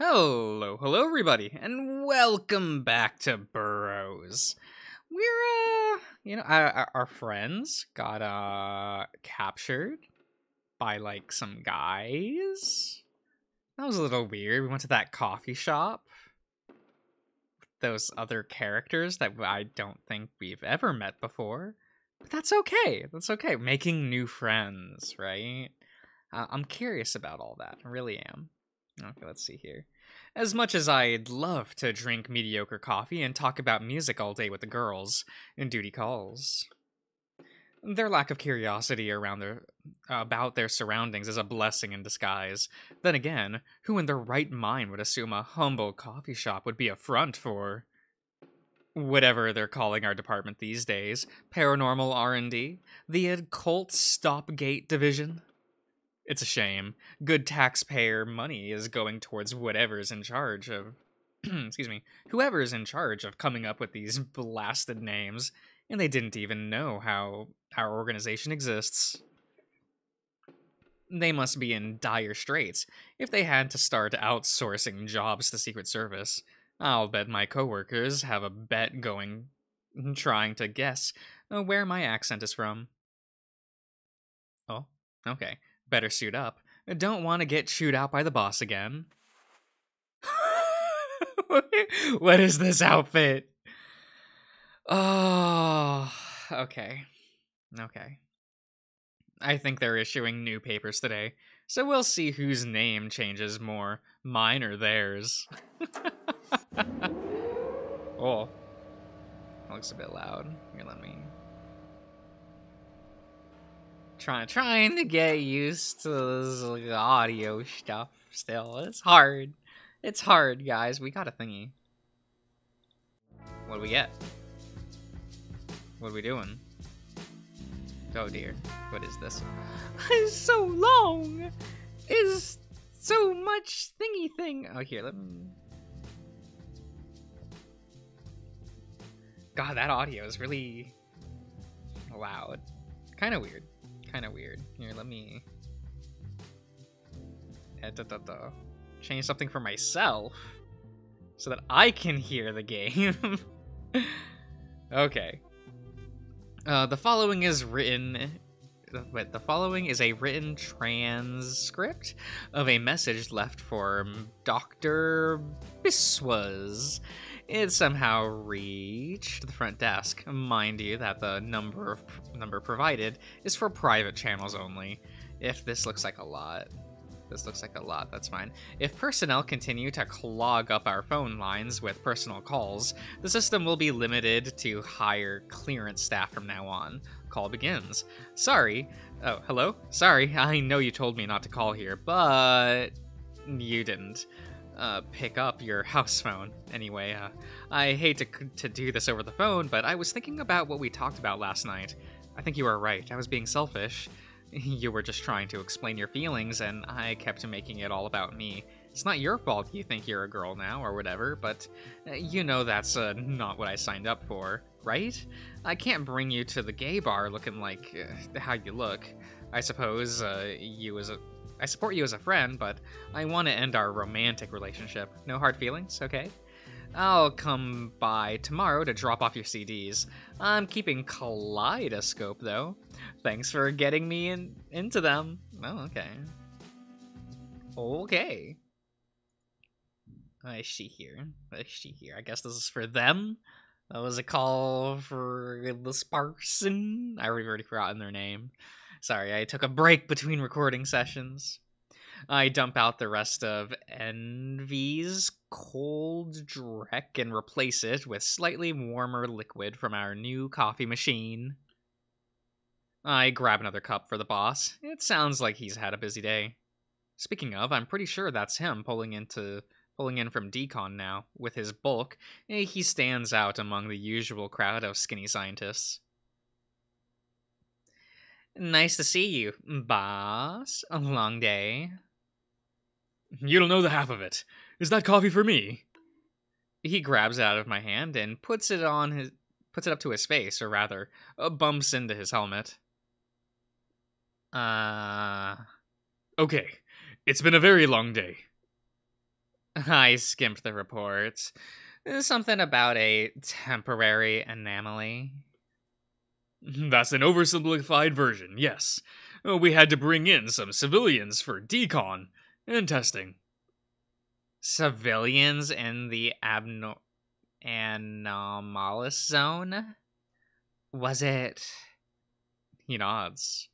Hello everybody, and welcome back to Burrows. Our friends got captured by like some guys. That was a little weird. We went to that coffee shop. Those other characters that I don't think we've ever met before. But that's okay. That's okay. Making new friends, right? I'm curious about all that. I really am. Okay, let's see here. As much as I'd love to drink mediocre coffee and talk about music all day with the girls, and duty calls. Their lack of curiosity about their surroundings is a blessing in disguise. Then again, who in their right mind would assume a humble coffee shop would be a front for whatever they're calling our department these days, paranormal R&D, the occult stopgate division? It's a shame. Good taxpayer money is going towards whatever's in charge of excuse me, whoever's in charge of coming up with these blasted names, and they didn't even know how our organization exists. They must be in dire straits if they had to start outsourcing jobs to Secret Service. I'll bet my coworkers have a bet going trying to guess where my accent is from. Oh, okay. Better suit up. Don't want to get chewed out by the boss again. What is this outfit? Oh, okay. Okay. I think they're issuing new papers today, so we'll see whose name changes more, mine or theirs. Oh, that looks a bit loud. Here, let me... Trying to get used to this audio stuff still. It's hard. It's hard, guys. We got a thingy. What do we get? What are we doing? Oh dear. What is this? It's so long! Is so much thingy thing. Oh, here, let me... God, that audio is really loud. Kind of weird. Here, let me change something for myself so that I can hear the game. Okay. The following is a written transcript of a message left for Dr. Biswas. It somehow reached the front desk. Mind you that the number provided is for private channels only. If this looks like a lot, that's fine. If personnel continue to clog up our phone lines with personal calls, the system will be limited to higher clearance staff from now on. Call begins. Sorry. Oh, hello? Sorry, I know you told me not to call here, but you didn't. Pick up your house phone. Anyway, I hate to do this over the phone, but I was thinking about what we talked about last night. I think you were right. I was being selfish. You were just trying to explain your feelings, and I kept making it all about me. It's not your fault you think you're a girl now, or whatever, but you know that's not what I signed up for, right? I can't bring you to the gay bar looking like how you look. I suppose I support you as a friend, but I want to end our romantic relationship. No hard feelings, okay? I'll come by tomorrow to drop off your CDs. I'm keeping Kaleidoscope, though. Thanks for getting me into them. Oh, okay. Okay. I see here. I guess this is for them? That was a call for this person? I've already forgotten their name. Sorry, I took a break between recording sessions. I dump out the rest of Envy's cold dreck and replace it with slightly warmer liquid from our new coffee machine. I grab another cup for the boss. It sounds like he's had a busy day. Speaking of, I'm pretty sure that's him pulling in from decon now. With his bulk, he stands out among the usual crowd of skinny scientists. Nice to see you, boss. A long day. You don't know the half of it. Is that coffee for me? He grabs it out of my hand and puts it up to his face, or rather, bumps into his helmet. Okay, it's been a very long day. I skimmed the report. Something about a temporary anomaly. That's an oversimplified version, yes. We had to bring in some civilians for decon and testing. Civilians in the anomalous zone? Was it? He nods.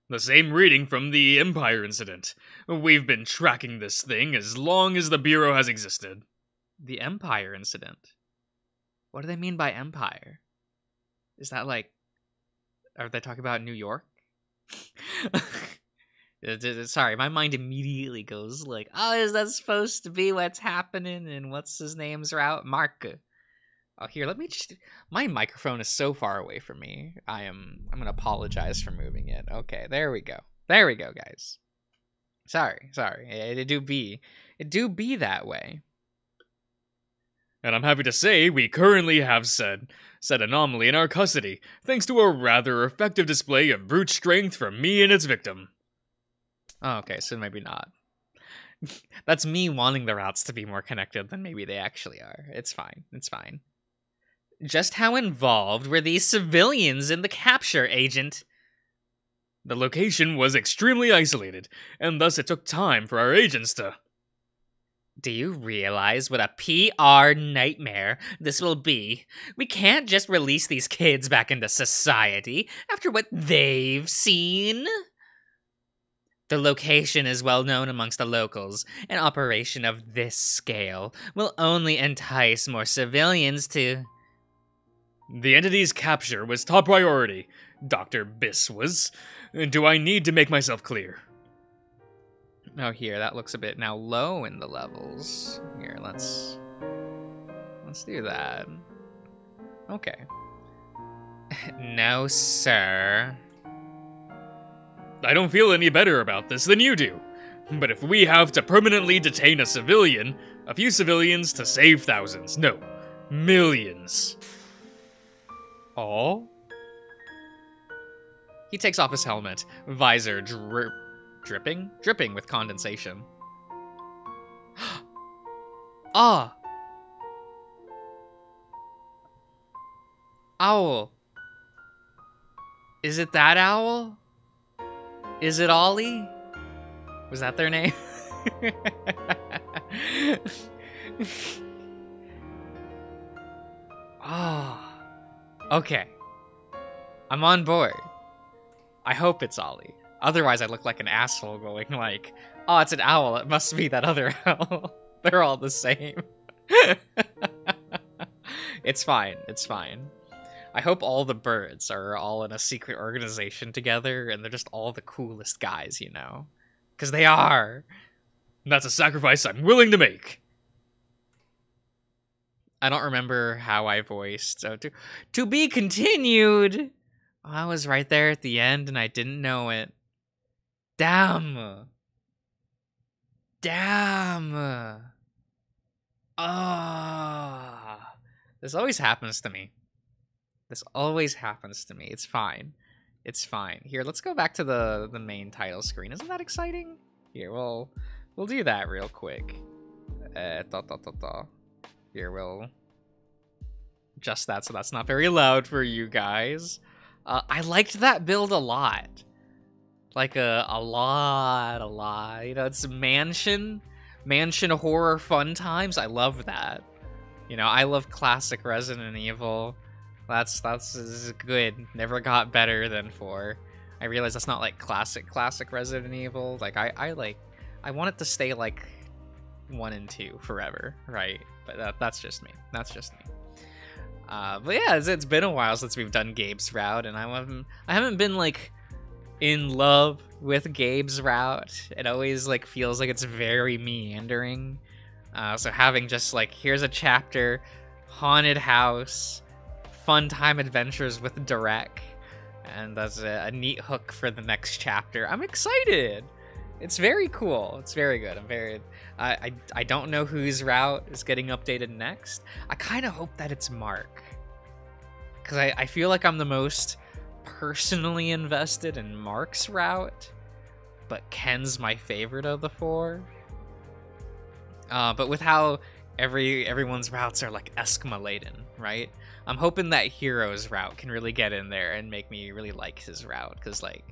The same reading from the Empire incident. We've been tracking this thing as long as the Bureau has existed. The Empire incident? What do they mean by Empire? Is that like... Are they talking about New York? Sorry, my mind immediately goes like, oh, is that supposed to be what's happening? And what's his name's route? Mark. Oh, here, let me just... My microphone is so far away from me. I'm gonna apologize for moving it. Okay, there we go. There we go, guys. Sorry. It do be that way. And I'm happy to say we currently have said anomaly in our custody, thanks to a rather effective display of brute strength from me and its victim. Oh, okay, so maybe not. That's me wanting the routes to be more connected than maybe they actually are. It's fine. Just how involved were these civilians in the capture, Agent? The location was extremely isolated, and thus it took time for our agents to... Do you realize what a PR nightmare this will be? We can't just release these kids back into society after what they've seen. The location is well known amongst the locals. An operation of this scale will only entice more civilians to... The entity's capture was top priority, Dr. Biss was. Do I need to make myself clear? Oh, here, that looks a bit now low in the levels. Here, let's do that. Okay. No, sir. I don't feel any better about this than you do. But if we have to permanently detain a few civilians to save thousands, no, millions. Oh? He takes off his helmet, visor dripping with condensation. Ah! Owl. Is it that owl? Is it Ollie? Was that their name? Ah. Okay. I'm on board. I hope it's Ollie. Otherwise, I look like an asshole going like, oh, it's an owl. It must be that other owl. They're all the same. It's fine. I hope all the birds are all in a secret organization together and they're just all the coolest guys, you know? Because they are. That's a sacrifice I'm willing to make. I don't remember how I voiced. So to be continued. Oh, I was right there at the end and I didn't know it. Damn. Ah. This always happens to me. It's fine. Here, let's go back to the main title screen. Isn't that exciting? Here, we'll do that real quick. Here, we'll adjust that so that's not very loud for you guys. I liked that build a lot. Like a lot. You know, it's mansion horror fun times. I love that. You know, I love classic Resident Evil. That's good. Never got better than 4. I realize that's not like classic Resident Evil. Like I want it to stay like 1 and 2 forever, right? But that's just me. But yeah, it's been a while since we've done Gabe's route, and I haven't been like in love with Gabe's route. It always like feels like it's very meandering. So having just like, here's a chapter, haunted house, fun time adventures with Derek, and that's a neat hook for the next chapter. I'm excited. It's very cool. It's very good. I don't know whose route is getting updated next. I kind of hope that it's Mark, because I feel like I'm the most personally invested in Mark's route, but Ken's my favorite of the 4. But with how everyone's routes are like Eskimo laden, right? I'm hoping that Hero's route can really get in there and make me really like his route, because like,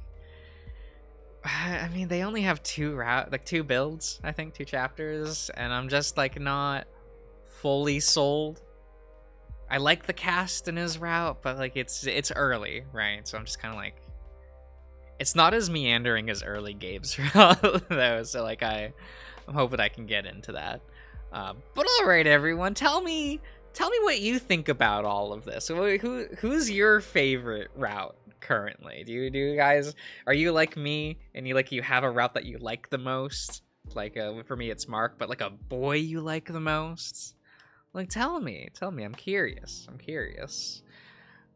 I mean, they only have two builds, I think, 2 chapters, and I'm just like not fully sold. I like the cast in his route, but like it's early, right? So I'm just kind of like, it's not as meandering as early Gabe's route though. So like I'm hoping I can get into that. But all right, everyone, tell me what you think about all of this. Who's your favorite route currently? Do you guys, are you like me and you have a route that you like the most? Like for me it's Mark, but like a boy you like the most? Like tell me. I'm curious.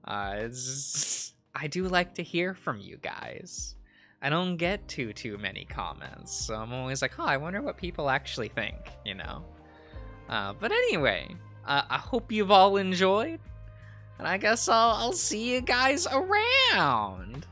I do like to hear from you guys. I don't get too many comments, so I'm always like, oh, I wonder what people actually think, you know? But anyway, I hope you've all enjoyed, and I guess I'll see you guys around.